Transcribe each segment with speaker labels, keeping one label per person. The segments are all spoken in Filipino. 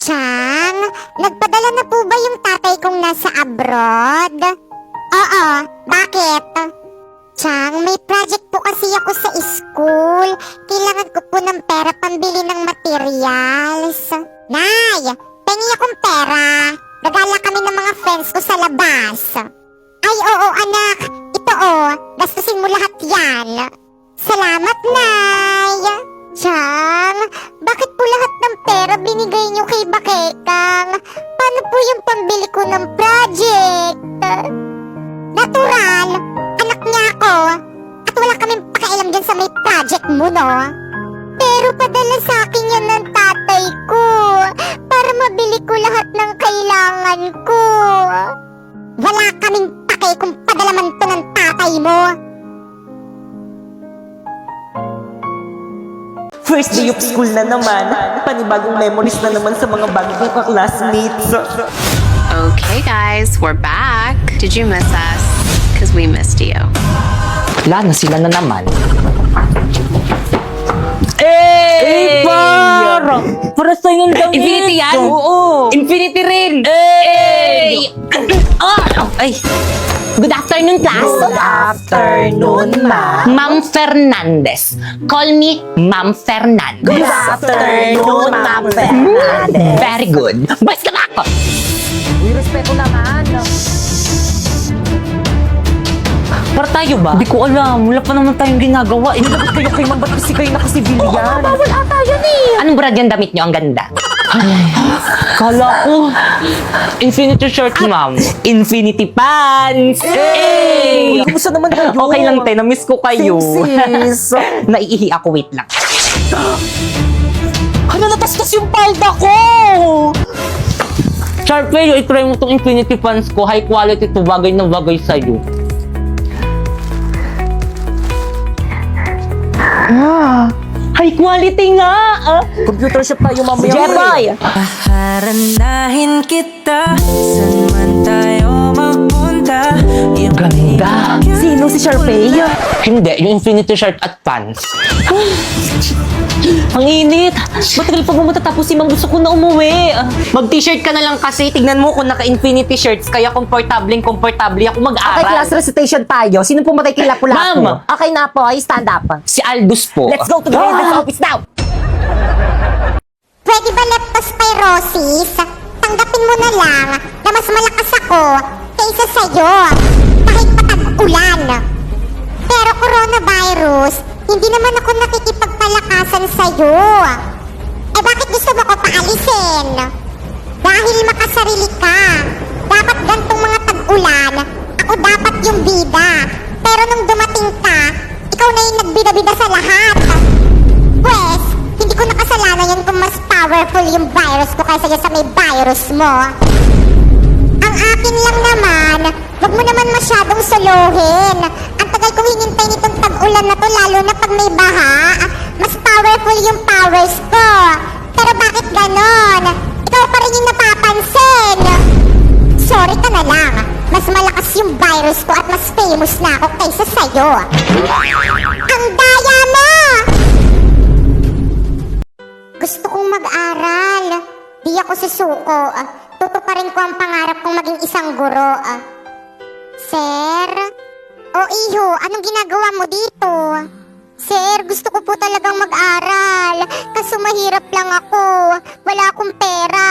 Speaker 1: Chang, nagpadala na po ba yung tatay kong nasa abroad? Oo, bakit? Chang, may project po kasi ako sa school. Kailangan ko po ng pera pambili ng materials. Nay, pengi akong pera. Gagala kami ng mga friends ko sa labas. Ay, oo anak. Ito gastusin mo lahat yan. Salamat, Nay. Chang, bakit po lahat ng pera binigay niyo kay Bakekang? Paano po yung pambili ko ng project? Natural, anak niya ako. At wala kaming pakialam dyan sa may project mo, no? Pero padala sa akin yan ng tatay ko para mabili ko lahat ng kailangan ko. Wala kaming pake kung padala man to ng tatay mo.
Speaker 2: First day of school na naman. Panibagong memories na naman sa mga bagong classmates.
Speaker 3: Okay, guys, we're back. Did you miss us? Because we missed you.
Speaker 4: Wala na sila na naman.
Speaker 2: Eh, para sa'yo yung damit.
Speaker 4: Infinity yan?
Speaker 2: Oo.
Speaker 4: Infinity rin! Ay! Good afternoon, class!
Speaker 2: Good afternoon, ma'am.
Speaker 4: Ma'am Fernandez. Call me Ma'am Fernandez.
Speaker 2: Good afternoon, Ma'am Fernandez.
Speaker 4: Very good. Boys ka na ako!
Speaker 2: Uy, respeto naman.
Speaker 4: Para tayo ba?
Speaker 2: Hindi ko alam. Wala pa naman tayong ginagawa. Eh, dapat kayo kay ma'am. Ba't kasi kayo nakasibilyan?
Speaker 4: Bawal ata yan eh! Anong brand yung damit nyo? Ang ganda.
Speaker 2: Kala ko.
Speaker 4: Infinity shirt, ma'am. Infinity pants!
Speaker 2: Hey! Kumusta naman kayo?
Speaker 4: Okay lang, te. Na-miss ko kayo.
Speaker 2: Sis.
Speaker 4: Naiihi ako. Wait lang.
Speaker 2: Ano, natastas yung palda ko!
Speaker 4: Sharpay, i-try mo tong Infinity pants ko. High quality to. Bagay na bagay sa'yo. High quality nga!
Speaker 2: Computer shop tayo mamaya.
Speaker 4: Jeboy!
Speaker 5: Harandahin kita, saan man tayo magpunta.
Speaker 4: Ganda!
Speaker 2: Sino si Sharpay?
Speaker 4: Hindi, yung Infinity shirt at pants. Ang init! Matagal pa bumunta tapos si Mang gusto ko na umuwi. Mag-t-shirt ka na lang kasi. Tignan mo kung naka-Infinity shirts. Kaya komportable ako mag-aral.
Speaker 6: Okay, class recitation tayo. Sino pumatay kay Lapu-Lapu?
Speaker 4: Ma'am!
Speaker 6: Okay na po, ay stand up.
Speaker 4: Si Aldous po.
Speaker 6: Let's go to the head office now!
Speaker 1: Pwede ba leptospirosis? Tanggapin mo na lang na mas malakas ako kaysa sa'yo. Kahit patag-ulan. Pero coronavirus, hindi naman ako nakikipagpalakasan sa'yo. Eh bakit gusto mo ko paalisin? Dahil makasarili ka. Dapat gantong mga tag-ulan, ako dapat yung bida. Pero nung dumating ka, ikaw na yung nagbida-bida sa lahat. Pwes, hindi ko nakasalanan yan kung mas powerful yung virus ko kaysa sa may virus mo. Ang akin lang naman, wag mo naman masyadong suluhin. Ang tagal kong hinintay nitong tag-ulan na to, lalo na pag may baha. Mas powerful yung powers ko. Pero bakit ganon? Ikaw pa rin yung napapansin. Sorry ka na lang. Mas malakas yung virus ko at mas famous na ako kaysa sa'yo. Ang daya mo! Gusto kong mag-aral. Di ako susuko. Tutuparin ko ang pangarap kong maging isang guro. Sir? O iho, anong ginagawa mo dito? Sir, gusto ko po talagang mag-aral. Kaso mahirap lang ako. Wala akong pera.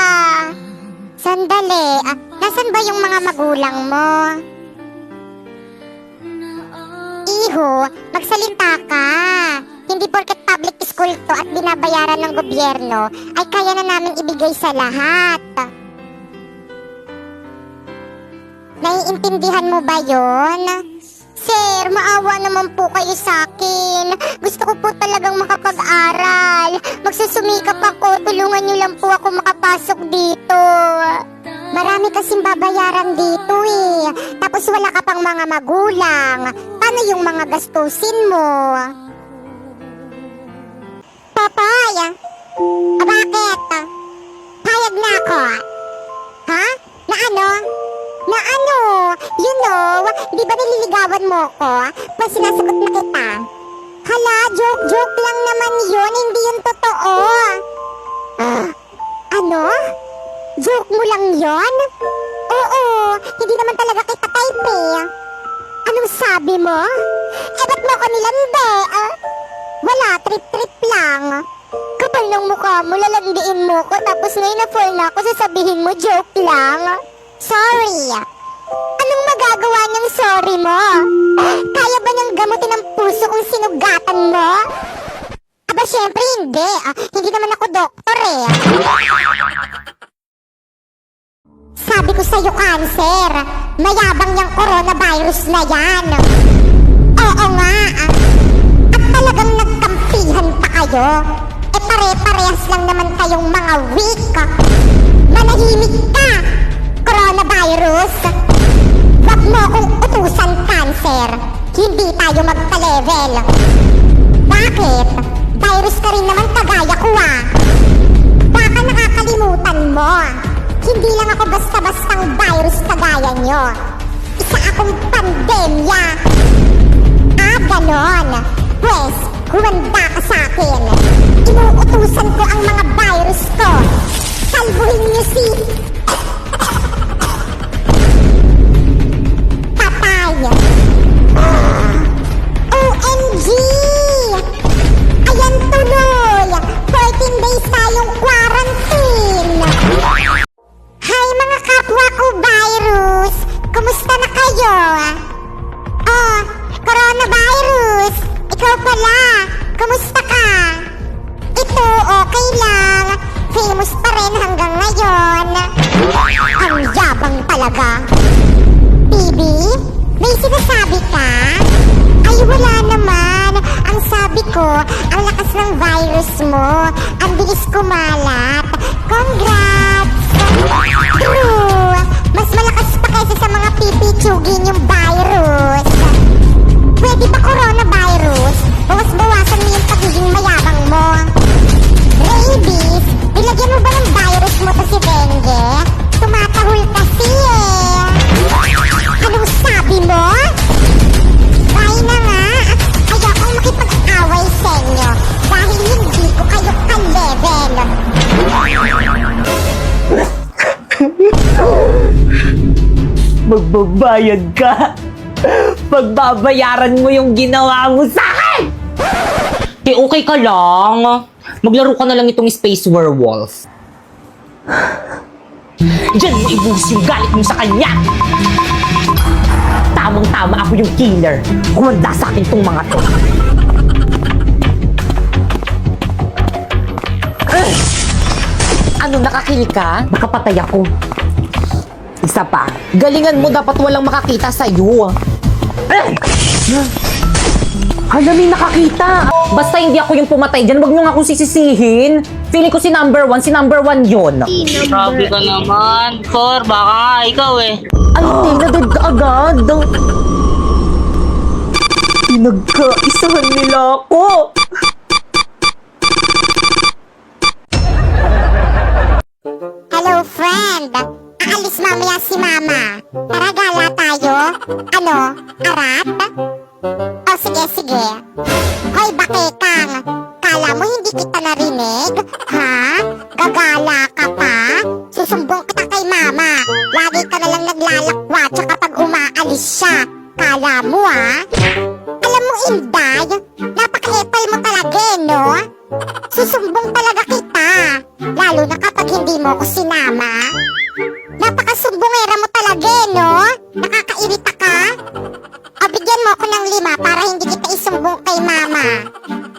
Speaker 1: Sandali, nasan ba yung mga magulang mo? Iho, magsalita ka. Hindi porket public school to at binabayaran ng gobyerno ay kaya na namin ibigay sa lahat. Naiintindihan mo ba yon? Sir, maawa naman po kayo sa akin. Gusto ko po talagang makapag-aral. Magsusumikap ako. Tulungan niyo lang po ako makapasok dito. Marami kasing babayaran dito eh. Tapos wala ka pang mga magulang. Paano yung mga gastusin mo? Papay, bakit? Payag na ako. Ha? Na ano? Na ano? You know, di ba nililigawan mo ko? Pag sinasagot na kita. Hala, joke lang naman yun. Hindi yun totoo. Ano? Joke mo lang yon? Oo, hindi naman talaga kita type eh. Anong sabi mo? Eh, ba't mo ko nilandi? Wala, trip-trip lang. Kapal ng mukha mo, lalandiin mo ko, tapos ngayon na-fall na ako, sasabihin mo, joke lang. Sorry. Anong magagawa ng sorry mo? Kaya ba niyang gamutin ang puso kung sinugatan mo? Aba, syempre hindi. Hindi naman ako doktor eh. Sabi ko sa'yo, cancer. Mayabang yung coronavirus na yan. Oo nga. At talagang nagkampihan pa kayo. Eh pare-parehas lang naman kayong mga weak. Manahimik ka, coronavirus. Wag mo akong utusan, cancer. Hindi tayo magka-level. Bakit? Virus ka rin naman kagaya ko Baka nakakalimutan mo. Hindi lang ako basta-bastang virus kagaya nyo. Isa akong pandemya. Ganon. Pwes, humanda ka sa akin. Inuutusan ko ang mga virus ko. Salbuhin niyo si... Patay. OMG! Ayan tuloy. 14 days tayong quarantine. Hi mga kapwa ko virus! Kumusta na kayo? Coronavirus! Ikaw pala! Kumusta ka? Ito, okay lang. Famous pa rin hanggang ngayon. Ang yabang talaga. Bibi, may sinasabi ka? Ay, wala naman. Ang sabi ko, ang lakas ng virus mo. Ang bilis kumalat. Congrats! True! Mas malakas pa kaysa sa mga pipitsugin yung virus. Pwede ba coronavirus? Bawas-bawasan mo yung pagiging mayabang mo. Rabies? Nilagyan mo ba ng virus mo to si dengue? Tumatahol kasi eh. Anong sabi mo? Bye na nga. Ayokong makipag-away sa inyo dahil hindi ko kayo ka-level.
Speaker 4: Magbabayad ka. Pagbabayaran mo yung ginawa mo sa akin! Okay ka lang. Maglaro ka na lang itong Space Werewolf. Diyan mo ibuhos yung galit mo sa kanya! Tamang-tama ako yung killer. Kumanda sa akin tong mga to. Ano, nakakil ka? Nakapatay ako. Isa pa. Galingan mo, dapat walang makakita sa'yo. Hala, may nakakita. Basta hindi ako yung pumatay dyan, wag nyo nga akong sisisihin. Feeling ko si number one yun.
Speaker 7: Grabe ka naman. Cor, baka ikaw eh.
Speaker 4: Ay, tinagad ka agad. Pinagkaisahan nila ako.
Speaker 1: Hello, friend. Aalis mamaya si mama. Tara, gala tayo. Ano? Arat? O, sige. Hoy, bakekang. Kala mo hindi kita narinig? Ha? Gagala ka pa? Susumbong kita kay mama. Lagi ka nalang naglalakwatsa kapag umaalis siya. Kala mo, Alam mo, Inday, napaka-epal mo talaga, no? Susumbong talaga kita. Lalo na kapag hindi mo ko sinama. Napakasumbongera mo talaga, no? Nakakairita ka? O, bigyan mo ako ng 5 para hindi kita isumbong kay mama.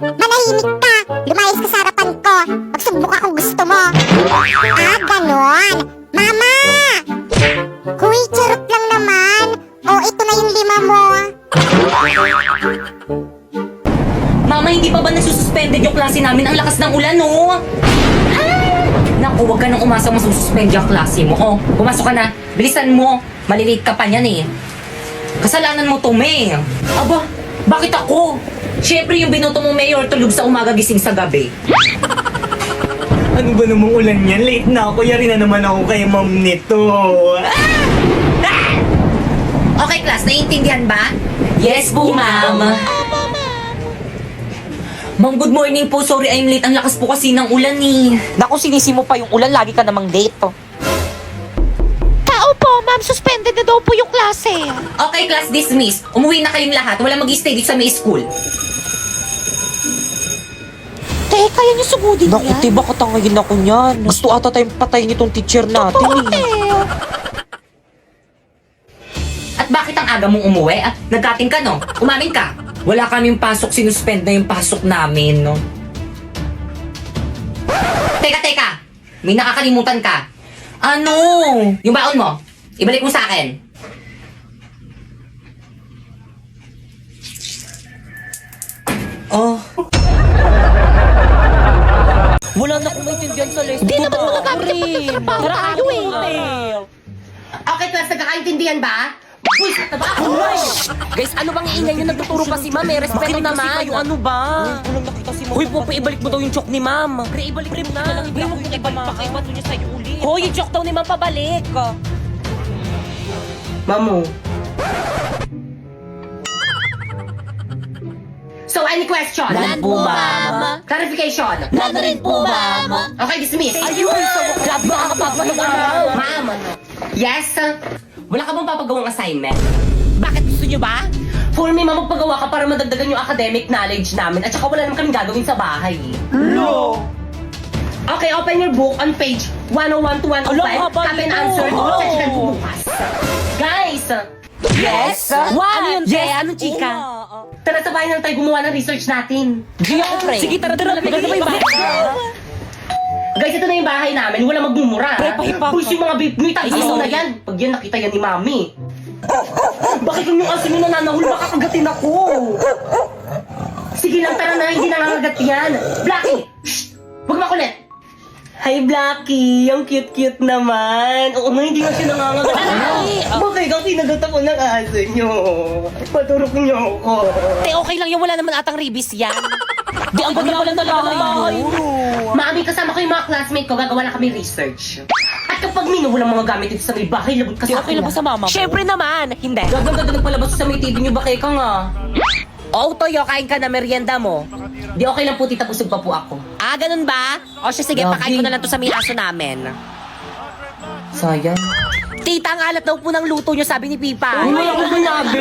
Speaker 1: Manahimik ka. Lumayas ka sa harapan ko. Magsumbong ka kung gusto mo. Ganon. Mama! Kuy, charot lang naman. O, ito na yung 5 mo.
Speaker 4: Mama, hindi pa ba nasususpended yung klase namin? Ang lakas ng ulan, no? Naku, huwag ka nang umasang masususpend yung klase mo. Oh, pumasok ka na. Bilisan mo. Malilate ka pa niyan eh. Kasalanan mo to, May. Aba, bakit ako? Siyempre yung binoto mo, Mayor, tulog sa umaga, gising sa gabi.
Speaker 2: Ano ba namang ulan yan? Late na ako. Yari na naman ako kay ma'am nito.
Speaker 4: Okay, class, naiintindihan ba? Yes po, ma'am. Ma'am, good morning po. Sorry, I'm late. Ang lakas po kasi ng ulan eh.
Speaker 6: Naku, sinisi mo pa yung ulan. Lagi ka namang late.
Speaker 8: Tao po, ma'am, suspended na daw po yung klase.
Speaker 4: Okay, class dismissed. Umuwi na kayong lahat. Wala mag-stay dito sa may school.
Speaker 8: Teka, yan yung sugudin
Speaker 6: Naku,
Speaker 8: yan.
Speaker 6: tiba katangayin ako niyan. Gusto ata tayong patayin itong teacher natin eh.
Speaker 4: At bakit ang aga mong umuwi? At nagkating ka, no? Umamin ka. Wala kaming pasok, sinuspend na yung pasok namin, no? Teka! May nakakalimutan ka. Ano? Yung baon mo, ibalik mo sa akin.
Speaker 6: Oh. Wala na akong maintindihan sa lesson.
Speaker 8: Di naman magagamit ang pagtatrabaho tayo eh.
Speaker 4: Okay, class, nagkakaintindihan ba? Uy, na ba ako?
Speaker 6: Guys, ano bang iingay nyo? Nagtuturo pa si ma'am eh. Respeto naman. Kayo, ano ba? Uy, Popo, ibalik mo daw yung chok ni ma'am. Pre, ibalik mo na. Pre, huwag mo ibalik pa kayo. Ba't niya sa'yo ulit? Hoy, yung chok daw ni ma'am pabalik.
Speaker 4: Mamu. So, any question?
Speaker 8: None po, ma'am.
Speaker 4: Clarification?
Speaker 8: None rin po, ma'am.
Speaker 4: Okay, dismiss.
Speaker 6: Ayun, grabe makakapagpalong araw.
Speaker 4: Ma'am, yes? Wala ka bang papagawang assignment?
Speaker 6: Bakit gusto nyo ba?
Speaker 4: For me, ma'am, magpagawa ka para madagdagan yung academic knowledge namin at saka wala naman kaming gagawin sa bahay.
Speaker 6: No!
Speaker 4: Okay, open your book on page 101 to 105.
Speaker 6: Ala, haba
Speaker 4: Copy and
Speaker 6: nito.
Speaker 4: answer.
Speaker 6: Oh.
Speaker 4: Check po bukas. Guys!
Speaker 6: Yes? What? Ano yun,
Speaker 4: Yes,
Speaker 6: Anong chika?
Speaker 4: Tara, sabayan na tayo gumawa ng research natin.
Speaker 6: Di ako, pre. Sige, tara. Maganda ba yung bahay?
Speaker 4: Guys, ito na yung bahay namin. Wala magmumura.
Speaker 6: Pre, pahipa.
Speaker 4: Push yung mga beef meat. Ay,
Speaker 6: Ay,
Speaker 4: na
Speaker 6: sorry.
Speaker 4: yan. Pag yan, nakita yan ni Mami. Bakit yung asin yung nananahul? Baka kagatin ako. Sige lang, tara na. Hindi nangangagat yan. Blackie! Shh! Huwag makulit. Hi, Blackie. Ang cute-cute naman. Oo nga, hindi nga siya nangangagat. Bakit ikaw kinagat ako ng aso nyo? Paturok nyo ako.
Speaker 6: Te, okay lang yan. Wala naman atang ribis yan. Di, ang ganda pala talaga ng bahay mo.
Speaker 4: Mami, kasama ko yung mga classmate ko. Gagawa na kami research. At kapag walang mga gamit dito sa may bahay, labot ka
Speaker 6: Di,
Speaker 4: sa
Speaker 6: okay
Speaker 4: akin.
Speaker 6: lang ba sa mama mo? Siyempre naman. Hindi.
Speaker 4: Gaganda nagpalabas sa may TV nyo, bakit ka nga?
Speaker 6: Oh, Toyo, kain ka na merienda mo.
Speaker 4: Di okay lang po, tita, pusog pa po ako.
Speaker 6: Ah, ganun ba? O siya, sige,
Speaker 4: Grabe.
Speaker 6: pakain ko na lang to sa may aso namin.
Speaker 4: Sayang.
Speaker 6: Tita, ang alat daw po ng luto nyo, sabi ni Pipa.
Speaker 4: Wala ko sinabi.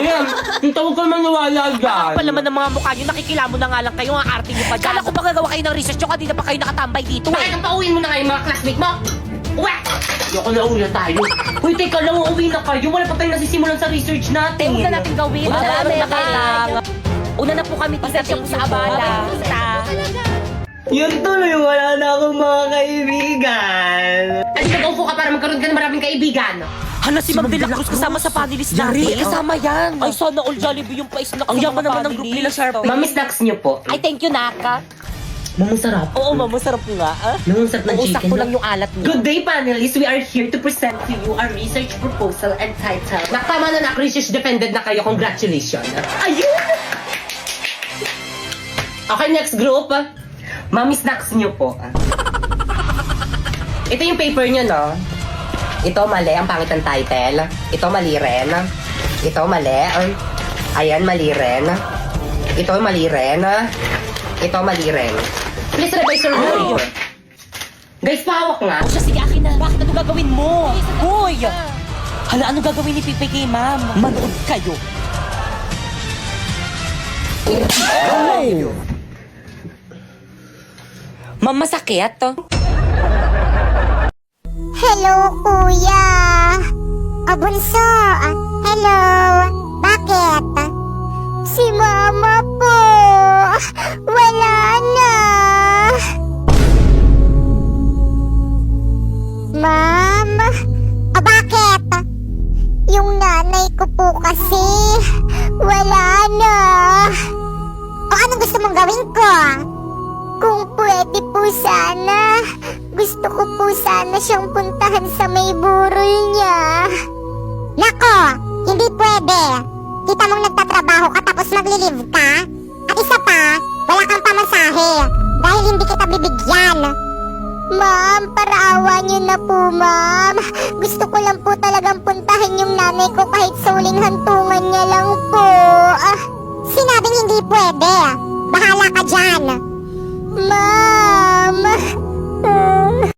Speaker 4: Tita, huwag ka maniwala dyan.
Speaker 6: Kapal naman ng mga mukha nyo, nakikilamo na nga lang kayo, ang arte nyo pa dyan. Kala ko ba gagawa kayo ng research nyo, kanina pa kayo nakatambay dito
Speaker 4: Bakit
Speaker 6: eh.
Speaker 4: ang pauwiin mo na nga yung mga classmate mo? Uwe! Yoko na uwi na tayo. Uy, teka lang, uuwi na kayo. Wala pa tayong nasisimulan sa research natin.
Speaker 6: Huwag na natin gawin. Marami na lang. Una na po kami, tita, siya po sa abala. Tita.
Speaker 4: Yun tuloy, wala na akong mga kaibigan. Ay, mag-upo ka para magkaroon ka ng maraming kaibigan.
Speaker 6: Hala, si Ma'am De La Cruz kasama sa panelist natin. Kasama yan. Ay, sana all Jollibee yung pa-snack. Ang yaman naman ng group nila, Sharpie.
Speaker 4: Mami, snacks niyo po.
Speaker 6: Ay, thank you, Naka.
Speaker 4: Mami, sarap.
Speaker 6: Oo, Ma'am, masarap nga.
Speaker 4: Mami, sarap ng
Speaker 6: Oo,
Speaker 4: chicken.
Speaker 6: sakto lang yung alat niya.
Speaker 4: Good day, panelists. We are here to present to you our research proposal entitled Nakama na research defended na kayo. Congratulations. Ayun! Okay, next group. Mami, snacks niyo po. Ito yung paper niyo, no? Ito mali, ang pangit ng title. Ito mali rin. Ito mali. Ayan, mali rin. Ito mali rin. Ito mali rin. Please revise your work. Guys, pahawak nga.
Speaker 6: O siya, sige, akin na. Bakit ano gagawin mo? Hoy! Hala, ano gagawin ni Pipe kay Ma'am? Manood kayo. Ma'am, masakit?
Speaker 1: Hello, kuya. Bunso. Hello. Bakit? Si mama po. Wala na. Ma'am? Bakit? Yung nanay ko po kasi wala na. O anong gusto mong gawin ko? Kung pwede po sana, gusto ko po sana siyang puntahan sa may burol niya. Nako, hindi pwede. Kita mong nagtatrabaho ka tapos magli-leave ka? At isa pa, wala kang pamasahe dahil hindi kita bibigyan. Ma'am, paraawa niyo na po, ma'am. Gusto ko lang po talagang puntahan yung nanay ko kahit sa huling hantungan niya lang po. Sinabing hindi pwede. Bahala ka dyan. Ma'am!